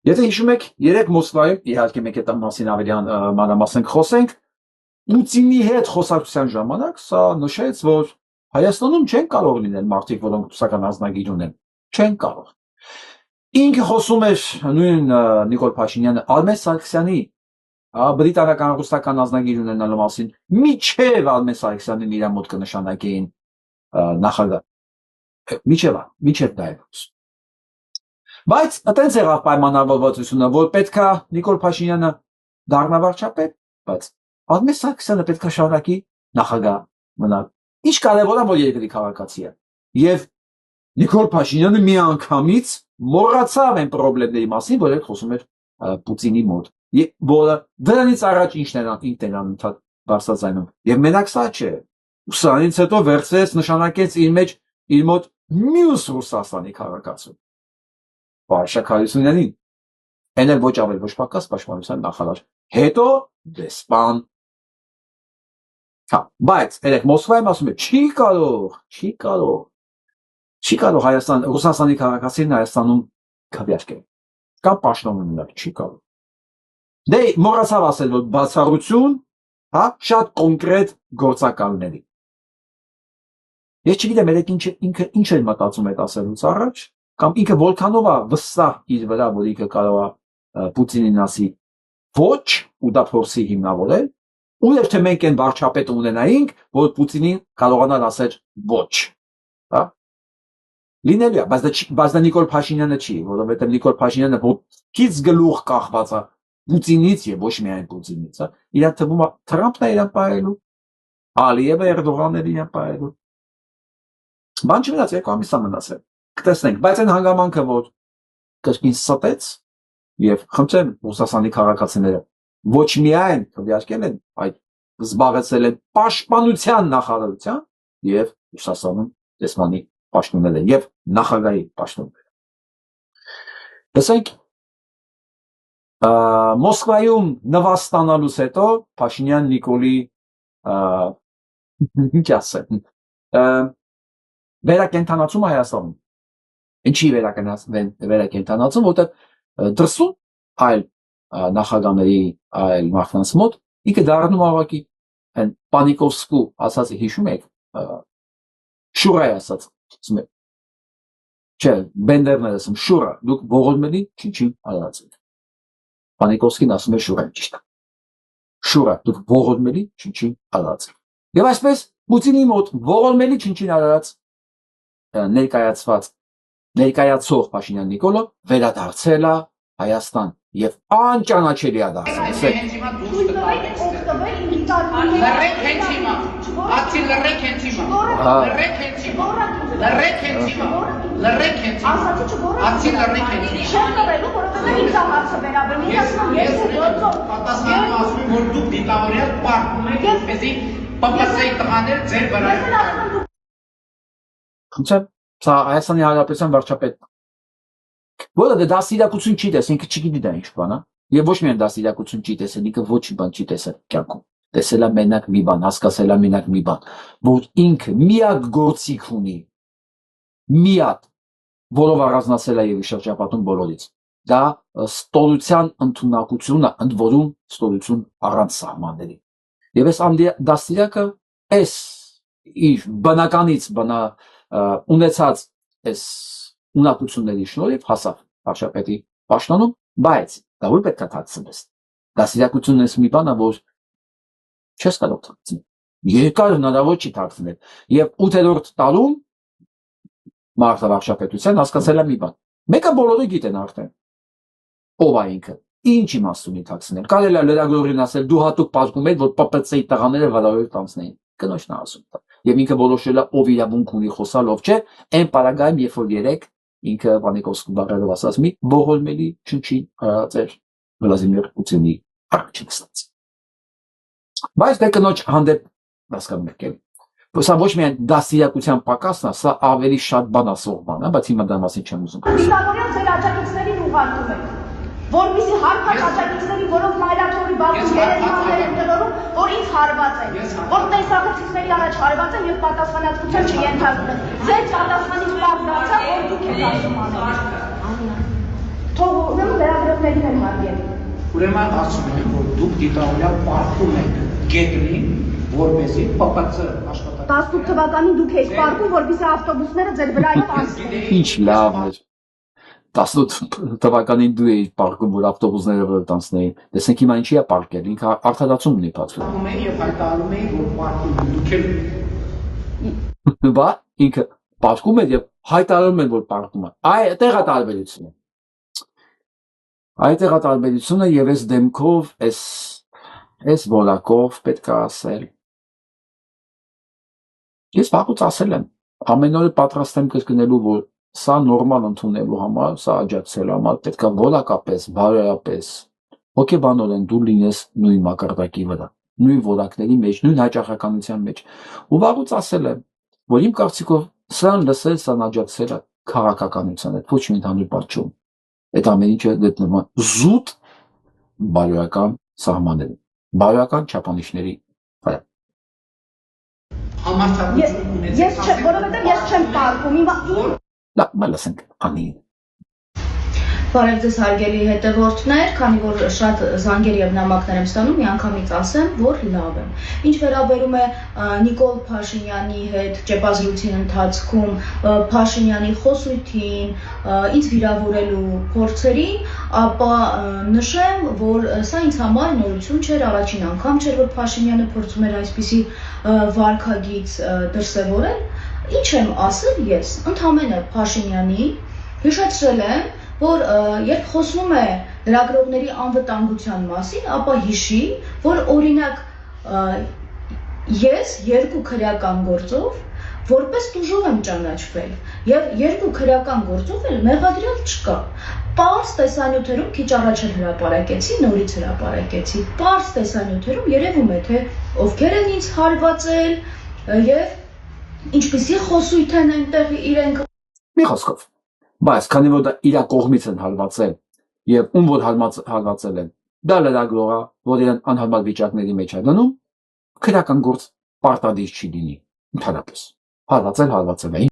Եթե հիշում եք, երեք Մոսկվայում, իհարկե մեկ այդ մասին ավելի մանրամասն խոսենք, Պուտինի հետ խոսակցության ժամանակ սա նշեց, որ Հայաստանում չեն կարող լինել մարդիկ, որոնք ռուսական ազնագիր ունեն, չեն կարող։ Ինքը խոսում էր նույն Նիկոլ Փաշինյանը Արմեն Սարգսյանի բրիտանական ռուսական ազնագիր ունենալու մասին, միչև Արմեն Սարգսյանին իր մոտ կնշանակեին նախագահ։ Միչև դա է։ Բայց այտենց եղավ պայմանավորվածությունը, որ պետքա Նիկոլ Փաշինյանը դառնա վարչապետ, բայց Արմեն Սարգսյանը պետքա շարունակի նախագահ մնալ։ Ինչ կարևոր է, որ երկրի քաղաքացի է։ Եվ Նիկոլ Փաշինյանը միանգամից մոռացավ այն խնդիրների մասին, որոնք խոսում էր Պուտինի մոտ։ Որը դրանից առաջ ինչն էր անդադ բարձրացնում։ Եվ մենակ սա չէ։ Ուսանից հետո վերցրեց նշանակեց իր մոտ մյուս Ռուսաստանի քաղաքացու։ Վարշակայություններին։ Այն էլ ոչ ավել ոչ պակաս պաշտպանության նախարար։ Հետո դեսպան։ Հա, բայց երեք Մոսկվայում ասում է չի կարող Ռուսաստանի քաղաքացին Հայաստանում քվեարկել։ Կամ պաշտոնում ունենալ, չի կարող։ Դե մոռացավ ասել, որ բացառություն, հա, շատ կոնկրետ գործակալների։ Ես չգիտեմ, ինքը ինչ էր մտածում այդ ասելուց առաջ, կամ ինքը որքանով է վստահ իր վրա, որ ինքը կարող է Պուտինին ասի ոչ, ու դա փորձի հիմնավորել, ու եթե մենք այն վարչապետը ունենայինք, որ Պուտինին կարողանար ասել ոչ, հա։ Լինելու է, բայց դա Նիկոլ Փաշինյանը չի, որովհետև Նիկոլ Փաշինյանը ոտքից գլուխ կախված է Պուտինից եւ ոչ միայն Պուտինից, հա։ Իրան թվում է Թրամփն է իրան պահելու, Ալիևը Էրդողանն է իրան պահելու։ Բան չմնաց, երկու ամիս է մնացել։ Կտեսնենք, բայց այն հանգամանքը, որ կրկին ստեց եւ խնդրեմ Ռուսաստանի քաղաքացիները ոչ միայն քվեարկել են, այլ զբաղեցել են պաշտպանության նախարարության եւ Ռուսաստանում դեսպանի պաշտոններ եւ նախագահի պաշտոններ։ Տեսեք, Մոսկվայում նվաստանալուց հետո Փաշինյան Նիկոլի ինչ ասեմ, վերակենդանացումը Հայաստանում։ Ինչի վերակենդանացում, որտեղ դրսում այլ նախագահների այլ մարդկանց մոտ ինքը դառնում ավակի այն Պանիկովսկու ասածը հիշում եք Շուրայի ասած ասում է չէ Բենդերն էր ասում Շուրա դուք ողորմելի չին արածեք Պանիկովսկին ասում է Շուրայի ճիշտ Շուրա դուք ողորմելի չին արածեք եւ այսպես Պուտինի մոտ ողորմելի չին արած ներկայացող Փաշինյան Նիկոլը վերադարձել է Հայաստան եւ անճանաչելի է դարձել։ Սա Հայաստանի Հանրապետության վարչապետն է։ Որը դասիրակություն չի տեսել, ինքը չգիտի դա ինչ բան է, եւ ոչ միայն դասիրակություն չի տեսել, ինքը ոչ մի բան չի տեսել կյանքում։ Տեսել է մենակ մի բան, հասկացել է մենակ մի բան, որ ինքը միակ գործիք ունի, միակ, որով առանձնացել է եւ շրջապատում բոլորից։ Դա ստորության ընդունակությունը, ընդ որում ստորություն առանց սահմանների։ Եվ այս դասիրակը այս իր բնականից ունեցած այս ունակությունների շնորհիվ հասավ վարչապետի պաշտոնում, բայց դա որ պետք է թաքցնես։ Դասիրակությունն է մի բան, որ չես կարող թաքցնել։ Երկար հնարավոր չի թաքցնել։ Եվ 8-րդ տարում մարտավարչապետության հասկացել է մի բան։ Մեկը բոլորը գիտեն արդեն։ Ով է ինքը։ Ինչ իմաստ ունի թաքցնել։ Կարելի է լրագրողին ասել դու հատուկ պատկում ես, որ ՊՊՑ-ի տղաները վարարույթ անցնեին։ Կնոջն է ասում դա։ Եվ ինքը որոշել է ով իրավունք ունի խոսալ, ով չէ, այն պարագայում, երբ որ երեք ինքը Պանիկովսկու բառերով ասած մի ողորմելի չնչին արածեր Վլադիմիր Պուտինի առաջին ստաց։ Բայց դե կնոջ հանդեպ հասկանում եք էլ։ Սա ոչ միայն դասիրակության պակասն է, սա ավելի շատ բան ասող բան է, բայց հիմա դա մասին չեմ ուզում խոսել։ Դիտավորյալ ձեր աջակիցներին ուղարկում եք, որպեսզի հարբած աջակիցների, որոնք մայրաթորի բակում երեզմաններ են տնորում, որ ինձ հարված են, որ տեսախցիկների առաջ հարված են եւ պատասխանատվության չենթարկվում են։ Ձեր պատասխանից պարտացա, որ դուք եք ասում անել։ Թող ուրեմն վերագրել Վարգելի։ Ուրեմն ասում եմ, որ դուք դիտավորյալ պարտում եք գետնին, որպեսզի ՊՊՑ աշխատանք 18 թվականին դուք եք պարկում, որպեսզի ավտոբուսները ձեր վրայով անցնեն։ Ինչ լավ էր։ 18 թվականին դու էիր պարկում, որ ավտոբուսները վրա տանցնեին։ Տեսեք հիմա ինչի է պարկել, ինքը արդարացում ունի բացվում։ պարտում եք եւ հայտարարում եք, որ պարտում եք, դուք էլ Բա ինքը պարկում է եւ հայտարարում են, որ պարկում է։ Այդտեղ է տարբերությունը։ Այդտեղ է տարբերությունը եւ այս դեմքով, այս որակով պետք է ասել։ Ես վաղուց ասել եմ, ամեն օր պատրաստ եմ կրկնելու, որ սա նորմալ ընդունելու համար, սա աջակցելու համար պետք է որակապես, բարոյապես, հոգեբանորեն դու լինես նույն մակարդակի վրա, նույն որակների մեջ, նույն հաճախականության մեջ։ Ու վաղուց ասել եմ, որ իմ կարծիքով սրան լսել, սրան աջակցելը քաղաքականության հետ, ոչ մի ընդհանուր պատճառ։ Այդ ամեն ինչը գտնվում է զուտ բարոյական սահմաններում, բարոյական չափանիշների վրա։ համարտադրություն ունեցեք։ Ես չեմ, որովհետև ես չեմ պարկում, հիմա Լավ, մելսենք անին։ Բարև ձեզ հարգելի հետևորդներ, քանի որ շատ զանգեր եւ նամակներ եմ ստանում, միանգամից ասեմ, որ լավ եմ։ Ինչ վերաբերում է Նիկոլ Փաշինյանի հետ ճեպազրույցի ընթացքում Փաշինյանի խոսույթին, ինձ վիրավորելու փորձերին, ապա նշեմ, որ սա ինձ համար նորություն չէր, առաջին անգամ չէր, որ Փաշինյանը փորձում էր այսպիսի վարքագիծ դրսևորել։ Ինչ եմ ասել ես, ընդհանրապես Փաշինյանի հիշեցրել եմ, որ երբ խոսում է լրագրողների անվտանգության մասին, ապա հիշի, որ օրինակ ես երկու քրեական գործով որպես տուժող եմ ճանաչվել եւ երկու քրեական գործով էլ մեղադրյալ չկա։ Պարզ տեսանյութերում քիչ առաջ էլ հրապարակեցի, նորից հրապարակեցի։ Պարզ տեսանյութերում երևում է, թե ովքեր են ինձ հարվածել եւ ինչպիսի խոսույթ են այնտեղ իրենք։ Մի խոսքով, բայց քանի որ դա իր կողմից են հարվածել եւ ում որ հարվածել են, դա լրագրողը, որ իրեն անհարմար վիճակների մեջ է դնում, քրական գործ պարտադիր չի լինի, ընդհանրապես։ Հարվածել է։